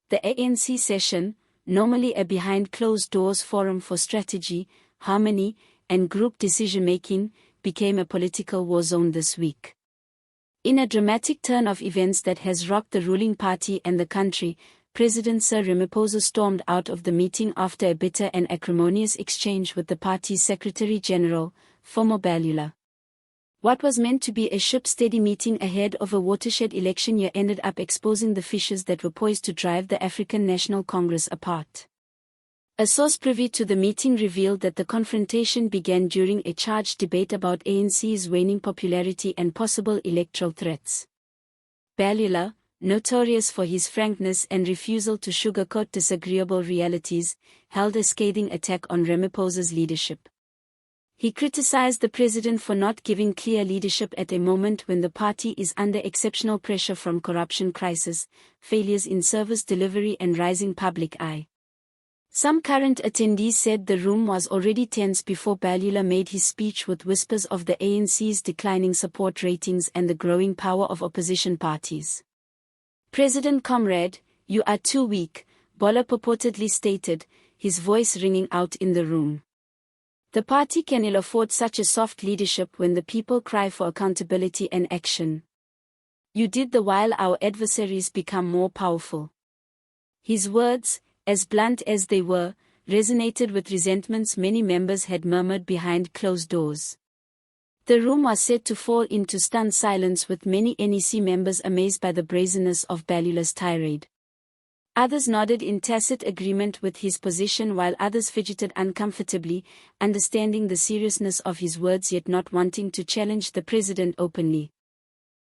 The ANC session, normally a behind-closed-doors forum for strategy, harmony, and group decision-making, became a political war zone this week. In a dramatic turn of events that has rocked the ruling party and the country, President Sir Ramaphosa stormed out of the meeting after a bitter and acrimonious exchange with the party's Secretary-General, Mbalula. What was meant to be a ship-steady meeting ahead of a watershed election year ended up exposing the fissures that were poised to drive the African National Congress apart. A source privy to the meeting revealed that the confrontation began during a charged debate about ANC's waning popularity and possible electoral threats. Mbalula, notorious for his frankness and refusal to sugarcoat disagreeable realities, held a scathing attack on Ramaphosa's leadership. He criticized the president for not giving clear leadership at a moment when the party is under exceptional pressure from corruption crisis, failures in service delivery and rising public eye. Some current attendees said the room was already tense before Mbalula made his speech, with whispers of the ANC's declining support ratings and the growing power of opposition parties. "President Comrade, you are too weak," Mbalula purportedly stated, his voice ringing out in the room. "The party can ill afford such a soft leadership when the people cry for accountability and action. You did that while our adversaries become more powerful." His words, as blunt as they were, resonated with resentments many members had murmured behind closed doors. The room was said to fall into stunned silence, with many NEC members amazed by the brazenness of Mbalula's tirade. Others nodded in tacit agreement with his position, while others fidgeted uncomfortably, understanding the seriousness of his words yet not wanting to challenge the president openly.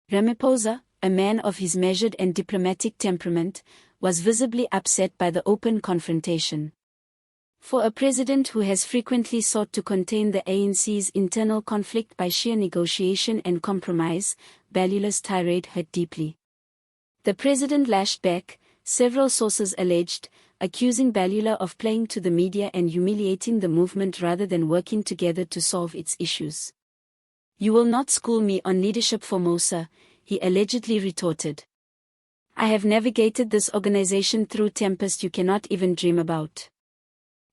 Ramaphosa, a man of his measured and diplomatic temperament, was visibly upset by the open confrontation. For a president who has frequently sought to contain the ANC's internal conflict by sheer negotiation and compromise, Mbalula's tirade hurt deeply. The president lashed back, several sources alleged, accusing Mbalula of playing to the media and humiliating the movement rather than working together to solve its issues. "You will not school me on leadership, Formosa," he allegedly retorted. "I have navigated this organization through tempests you cannot even dream about.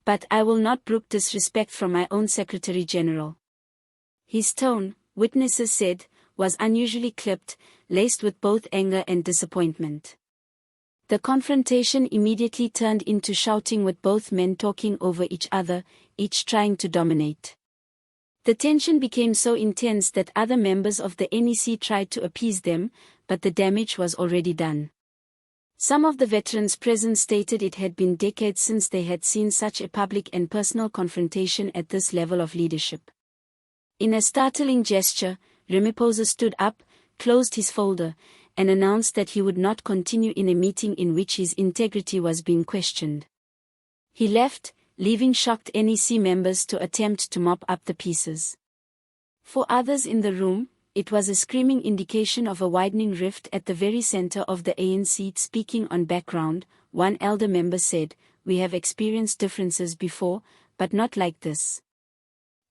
But I will not brook disrespect from my own Secretary-General." His tone, witnesses said, was unusually clipped, laced with both anger and disappointment. The confrontation immediately turned into shouting, with both men talking over each other, each trying to dominate. The tension became so intense that other members of the NEC tried to appease them, but the damage was already done. Some of the veterans present stated it had been decades since they had seen such a public and personal confrontation at this level of leadership. In a startling gesture, Ramaphosa stood up, closed his folder, and announced that he would not continue in a meeting in which his integrity was being questioned. He left, leaving shocked NEC members to attempt to mop up the pieces. For others in the room, it was a screaming indication of a widening rift at the very center of the ANC. Speaking on background, one elder member said, "We have experienced differences before, but not like this.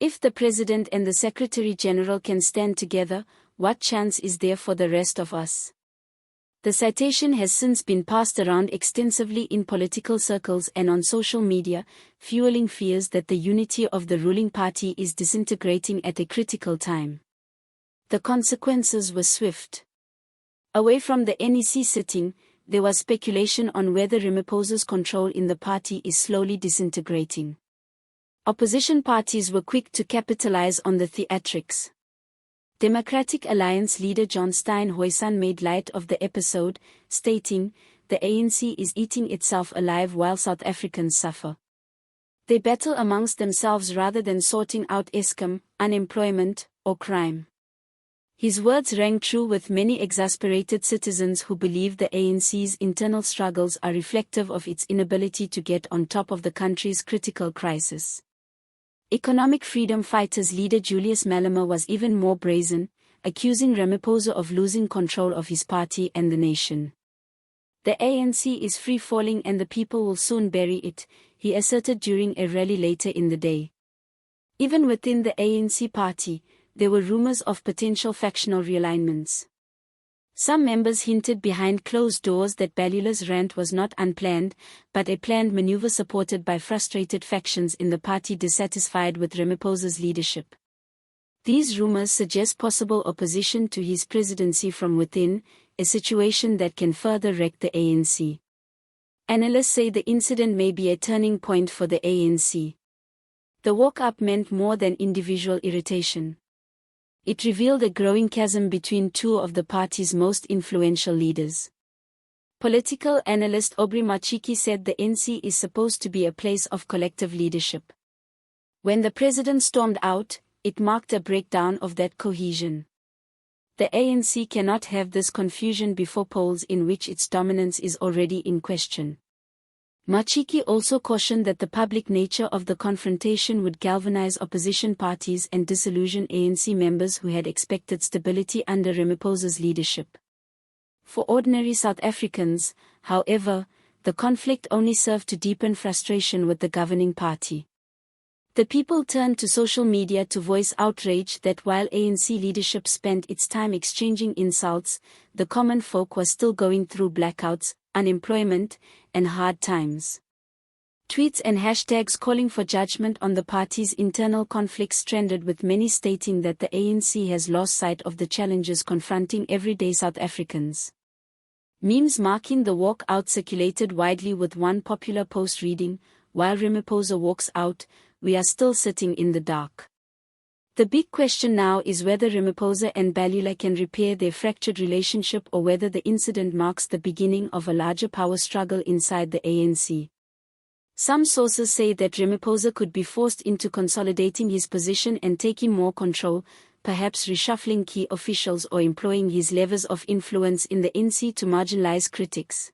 If the President and the Secretary-General can stand together, what chance is there for the rest of us?" The citation has since been passed around extensively in political circles and on social media, fueling fears that the unity of the ruling party is disintegrating at a critical time. The consequences were swift. Away from the NEC sitting, there was speculation on whether Ramaphosa's control in the party is slowly disintegrating. Opposition parties were quick to capitalize on the theatrics. Democratic Alliance leader John Steenhuisen made light of the episode, stating, "The ANC is eating itself alive while South Africans suffer. They battle amongst themselves rather than sorting out Eskom, unemployment, or crime." His words rang true with many exasperated citizens who believe the ANC's internal struggles are reflective of its inability to get on top of the country's critical crisis. Economic freedom fighters leader Julius Malema was even more brazen, accusing Ramaphosa of losing control of his party and the nation. "The ANC is free-falling and the people will soon bury it," he asserted during a rally later in the day. Even within the ANC party, there were rumors of potential factional realignments. Some members hinted behind closed doors that Mbalula's rant was not unplanned, but a planned maneuver supported by frustrated factions in the party dissatisfied with Ramaphosa's leadership. These rumors suggest possible opposition to his presidency from within, a situation that can further wreck the ANC. Analysts say the incident may be a turning point for the ANC. The walk-up meant more than individual irritation. It revealed a growing chasm between two of the party's most influential leaders. Political analyst Aubrey Machiki said the NEC is supposed to be a place of collective leadership. When the president stormed out, it marked a breakdown of that cohesion. The ANC cannot have this confusion before polls in which its dominance is already in question. Machiki also cautioned that the public nature of the confrontation would galvanize opposition parties and disillusion ANC members who had expected stability under Ramaphosa's leadership. For ordinary South Africans, however, the conflict only served to deepen frustration with the governing party. The people turned to social media to voice outrage that while ANC leadership spent its time exchanging insults, the common folk was still going through blackouts, unemployment, and hard times. Tweets and hashtags calling for judgment on the party's internal conflicts trended, with many stating that the ANC has lost sight of the challenges confronting everyday South Africans. Memes marking the walkout circulated widely, with one popular post reading, "While Ramaphosa walks out, we are still sitting in the dark." The big question now is whether Ramaphosa and Mbalula can repair their fractured relationship, or whether the incident marks the beginning of a larger power struggle inside the ANC. Some sources say that Ramaphosa could be forced into consolidating his position and taking more control, perhaps reshuffling key officials or employing his levers of influence in the ANC to marginalize critics.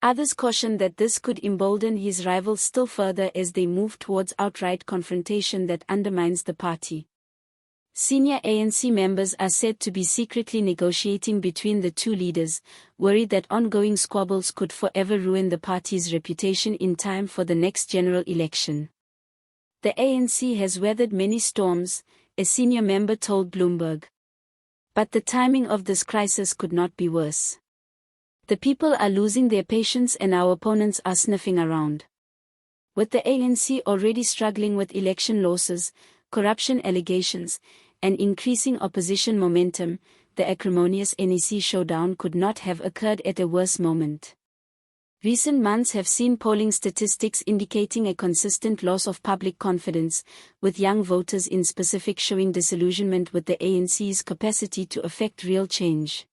Others caution that this could embolden his rivals still further as they move towards outright confrontation that undermines the party. Senior ANC members are said to be secretly negotiating between the two leaders, worried that ongoing squabbles could forever ruin the party's reputation in time for the next general election. "The ANC has weathered many storms," a senior member told Bloomberg. "But the timing of this crisis could not be worse. The people are losing their patience and our opponents are sniffing around." With the ANC already struggling with election losses, corruption allegations, and increasing opposition momentum, the acrimonious NEC showdown could not have occurred at a worse moment. Recent months have seen polling statistics indicating a consistent loss of public confidence, with young voters in specific showing disillusionment with the ANC's capacity to effect real change.